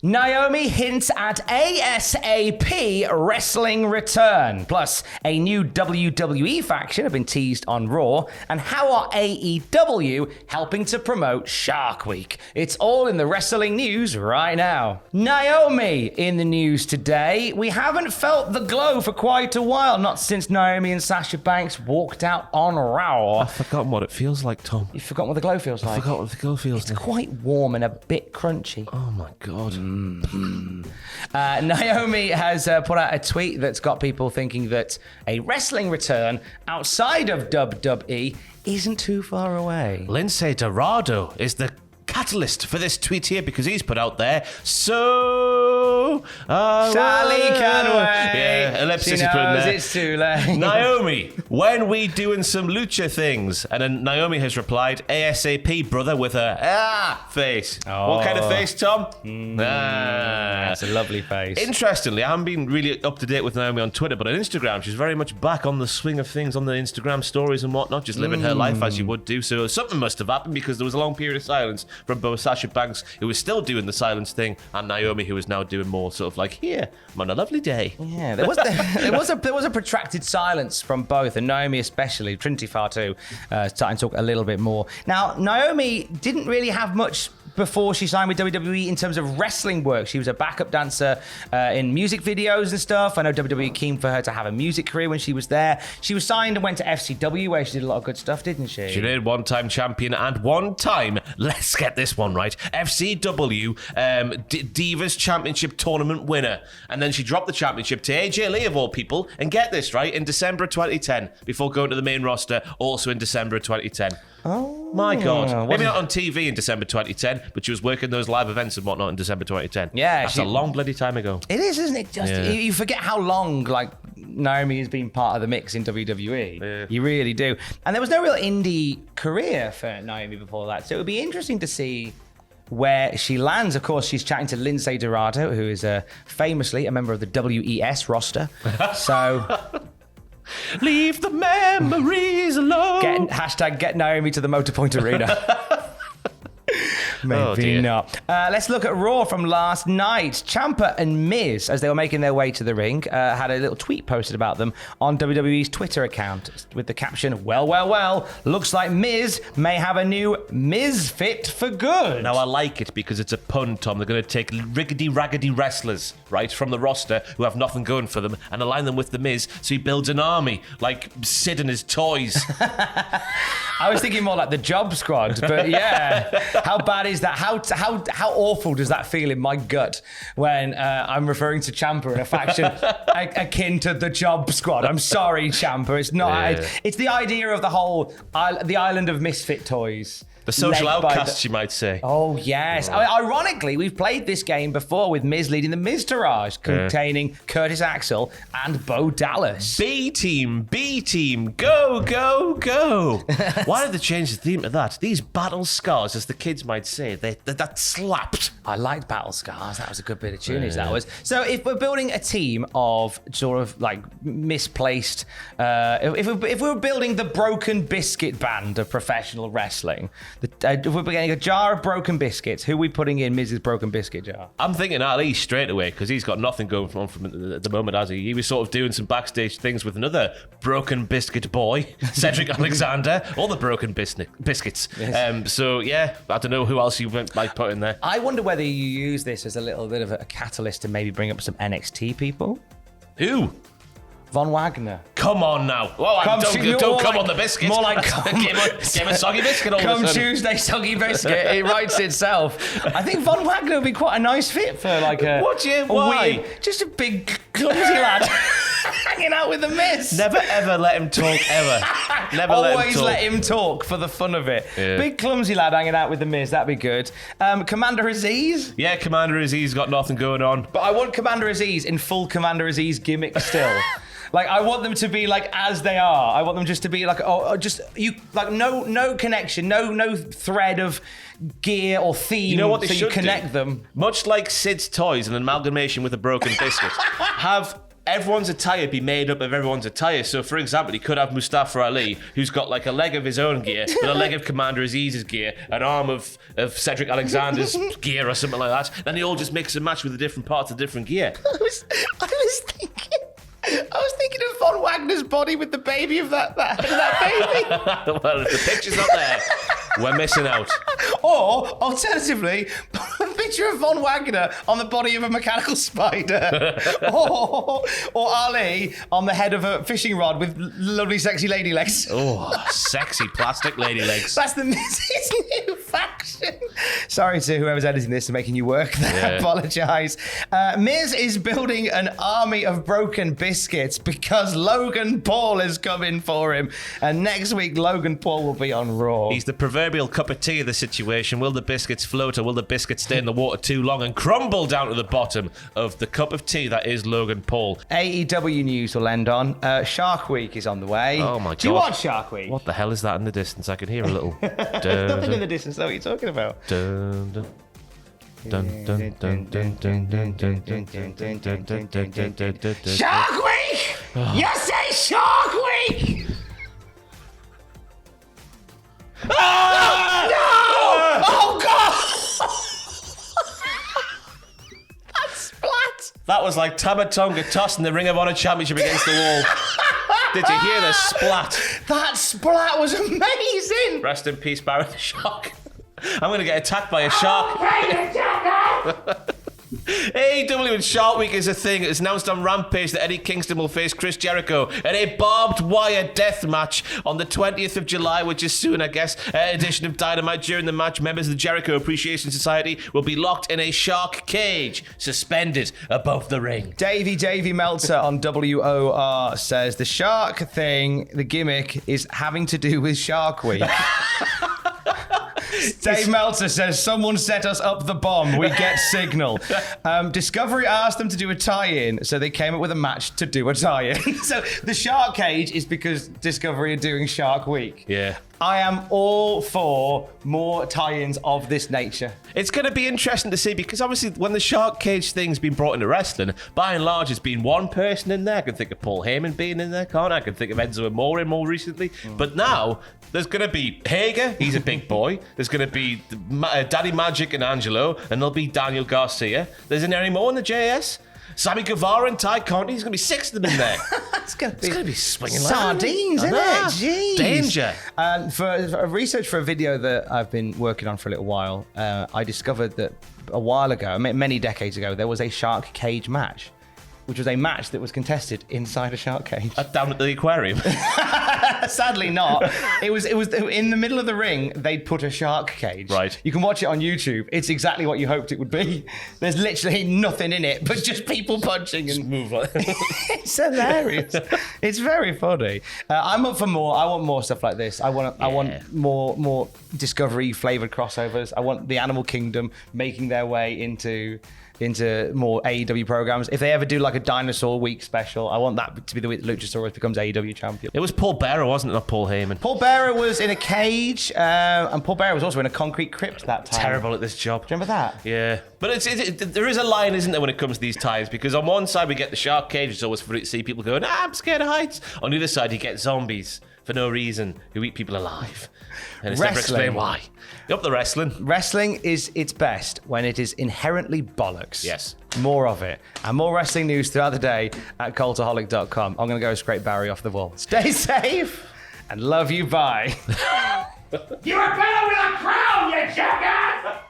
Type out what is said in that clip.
Naomi hints at ASAP wrestling return. Plus, a new WWE faction have been teased on Raw. And how are AEW helping to promote Shark Week? It's all in the wrestling news right now. Naomi in the news today. We haven't felt the glow for quite a while. Not since Naomi and Sasha Banks walked out on Raw. I've forgotten what it feels like, Tom. You've forgotten what the glow feels like? I forgot what the glow feels like. It's quite warm and a bit crunchy. Oh, my God. Naomi has put out a tweet that's got people thinking that a wrestling return outside of WWE isn't too far away. Lindsay Dorado is the catalyst for this tweet here because he's put out there, so... Sally can wait. Yeah, ellipsis she is put in knows there. It's too late. Naomi, when we doing some lucha things? And then Naomi has replied, ASAP, brother, with a face. Oh. What kind of face, Tom? That's a lovely face. Interestingly, I haven't been really up to date with Naomi on Twitter, but on Instagram, she's very much back on the swing of things on the Instagram stories and whatnot, just living her life as you would do. So something must have happened because there was a long period of silence from both Sasha Banks, who was still doing the silence thing, and Naomi, who is now doing more sort of like, here, I'm on a lovely day. Yeah, there was a protracted silence from both, and Naomi especially, Trinity Far too, starting to talk a little bit more. Now, Naomi didn't really have much before she signed with WWE in terms of wrestling work. She was a backup dancer in music videos and stuff. I know WWE keen for her to have a music career when she was there. She was signed and went to FCW where she did a lot of good stuff, didn't she? She did, one-time champion and one-time, let's get this one right, FCW Divas Championship tournament winner. And then she dropped the championship to AJ Lee, of all people, and get this, right, in December of 2010, before going to the main roster, also in December of 2010. Oh, my God. Maybe not on TV in December 2010, but she was working those live events and whatnot in December 2010. Yeah. That's a long bloody time ago. It is, isn't it? Just you forget how long, like, Naomi has been part of the mix in WWE. Yeah. You really do. And there was no real indie career for Naomi before that. So it would be interesting to see where she lands. Of course, she's chatting to Lindsay Dorado, who is famously a member of the WES roster. So... Leave the memories alone. Hashtag get Naomi to the Motorpoint Arena. Maybe not. Let's look at Raw from last night. Ciampa and Miz, as they were making their way to the ring, had a little tweet posted about them on WWE's Twitter account with the caption, well, looks like Miz may have a new Miz fit for good. Now, I like it because it's a pun, Tom. They're going to take riggedy-raggedy wrestlers, right, from the roster who have nothing going for them and align them with the Miz, so he builds an army, like Sid and his toys. I was thinking more like the Job Squad, but yeah. How bad is that? How awful does that feel in my gut when I'm referring to Ciampa in a faction akin to the Job Squad? I'm sorry, Ciampa. It's not. Yeah. It's the idea of the whole the island of misfit toys. The social outcasts, you might say. Oh, yes. Ironically, we've played this game before with Miz leading the Miztourage, containing Curtis Axel and Bo Dallas. B-Team, go, go, go. Why did they change the theme to that? These battle scars, as the kids might say, that slapped. I liked Battle Scars. That was a good bit of tunage, that was. So if we're building a team of sort of like misplaced, if we're building the Broken Biscuit band of professional wrestling, if we're getting a jar of broken biscuits, who are we putting in Miz's broken biscuit jar? I'm thinking Ali straight away because he's got nothing going on from at the moment, has he? He was sort of doing some backstage things with another broken biscuit boy, Cedric Alexander, all the broken biscuits. Yes. So yeah, I don't know who else you might put in there. I wonder whether you use this as a little bit of a catalyst to maybe bring up some NXT people. Who? Von Wagner. Come on now. Well, don't come on the biscuit. More like give a soggy biscuit all come of a sudden. Tuesday, soggy biscuit. It writes itself. I think Von Wagner would be quite a nice fit for like a... Why? Just a big, clumsy lad hanging out with the Miz. Never ever let him talk, ever. Never Always let him talk for the fun of it. Yeah. Big, clumsy lad hanging out with the Miz. That'd be good. Commander Aziz. Yeah, Commander Aziz got nothing going on. But I want Commander Aziz in full Commander Aziz gimmick still. Like, I want them to be like as they are. I want them just to be like, no connection, no thread of gear or theme. You know what they so should you connect do? them. Much like Sid's toys, an amalgamation with a broken biscuit. Have everyone's attire be made up of everyone's attire. So, for example, he could have Mustafa Ali, who's got like a leg of his own gear, but a leg of Commander Aziz's gear, an arm of Cedric Alexander's gear or something like that. Then they all just mix and match with the different parts of different gear. I was thinking of Von Wagner's body with the baby of that baby. Well, if the picture's not there, we're missing out. Or, alternatively, a picture of Von Wagner on the body of a mechanical spider. or Ali on the head of a fishing rod with lovely, sexy lady legs. Oh, sexy plastic lady legs. That's Miz's new faction. Sorry to whoever's editing this and making you work there. Yeah. Apologise. Miz is building an army of broken biscuits because Logan Paul is coming for him. And next week, Logan Paul will be on Raw. He's the proverbial cup of tea of the situation. Will the biscuits float or will the biscuits stay in the water too long and crumble down to the bottom of the cup of tea that is Logan Paul? AEW news will end on. Shark Week is on the way. Oh my God. Do you watch Shark Week? What the hell is that in the distance? I can hear a little. There's nothing in the distance. What are you talking about? Dun, dun. Dun, dun, dun, dun, dun, dun, dun, dun, dun, dun, dun, dun, dun, dun, dun, dun. Shark Week! You say Shark Week! No! Oh, God! That's splat! That was like Tama Tonga tossing the Ring of Honor Championship against the wall. Did you hear the splat? That splat was amazing! Rest in peace, Barry the Shark. I'm going to get attacked by a shark. AEW and Shark Week is a thing. It's announced on Rampage that Eddie Kingston will face Chris Jericho in a barbed wire death match on the 20th of July, which is soon, I guess. Edition of Dynamite. During the match, members of the Jericho Appreciation Society will be locked in a shark cage, suspended above the ring. Davey Meltzer on WOR says the shark thing, the gimmick, is having to do with Shark Week. Dave Meltzer says, someone set us up the bomb. We get signal. Discovery asked them to do a tie-in, so they came up with a match to do a tie-in. So the shark cage is because Discovery are doing Shark Week. Yeah. I am all for more tie-ins of this nature. It's going to be interesting to see because obviously when the shark cage thing's been brought into wrestling, by and large it's been one person in there. I can think of Paul Heyman being in there, can't I? I can think of Enzo Amore more recently. But now there's going to be Hager, he's a big boy. There's going to be Daddy Magic and Angelo, and there'll be Daniel Garcia. There's any more in the JS? Sammy Guevara and Ty Conti. There's going to be 6 of them in there. It's going to be swinging sardines, isn't it? Jeez. Danger. For research for a video that I've been working on for a little while, I discovered that a while ago, many decades ago, there was a shark cage match, which was a match that was contested inside a shark cage. Down at the aquarium. Sadly not. It was in the middle of the ring, they'd put a shark cage. Right. You can watch it on YouTube. It's exactly what you hoped it would be. There's literally nothing in it, but just people punching and Move on. It's hilarious. It's very funny. I'm up for more. I want more stuff like this. I want more Discovery flavored crossovers. I want the Animal Kingdom making their way into more AEW programs. If they ever do like a Dinosaur Week special, I want that to be the week that Luchasaurus becomes AEW champion. It was Paul Bearer, wasn't it? Not Paul Heyman. Paul Bearer was in a cage, and Paul Bearer was also in a concrete crypt that time. Terrible at this job. Do you remember that? Yeah. But there is a line, isn't there, when it comes to these ties? Because on one side we get the shark cage, it's always funny to see people going, I'm scared of heights. On the other side you get zombies for no reason who eat people alive. And it's never explained why. Yup, the wrestling. Wrestling is its best when it is inherently bollocks. Yes. More of it. And more wrestling news throughout the day at cultaholic.com. I'm going to go scrape Barry off the wall. Stay safe and love you. Bye. You were better with a crown, you jackass!